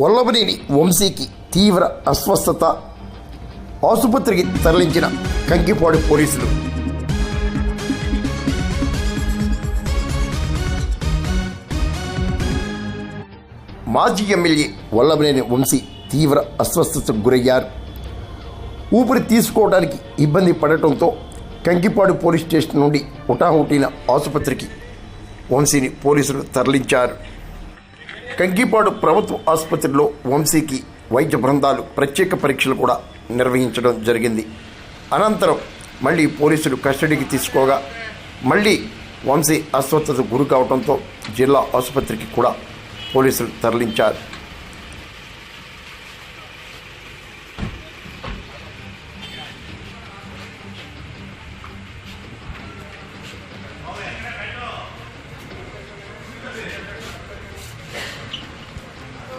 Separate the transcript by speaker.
Speaker 1: వల్లభనేని వంశీకి తీవ్ర అస్వస్థత, ఆసుపత్రికి తరలించిన కంకిపాడు పోలీసులు. మాజీ ఎమ్మెల్యే వల్లభనేని వంశీ తీవ్ర అస్వస్థతకు గురయ్యారు. ఊపిరి తీసుకోవడానికి ఇబ్బంది పడటంతో కంకిపాడు పోలీస్ స్టేషన్ నుండి హుటాహుటిన ఆసుపత్రికి వంశీని పోలీసులు తరలించారు. కంకిపాడు ప్రభుత్వ ఆసుపత్రిలో వంశీకి వైద్య బృందాలు ప్రత్యేక పరీక్షలు కూడా నిర్వహించడం జరిగింది. అనంతరం మళ్ళీ పోలీసులు కస్టడీకి తీసుకోగా మళ్ళీ వంశీ అస్వస్థతకు గురి కావడంతో జిల్లా ఆసుపత్రికి కూడా పోలీసులు తరలించారు.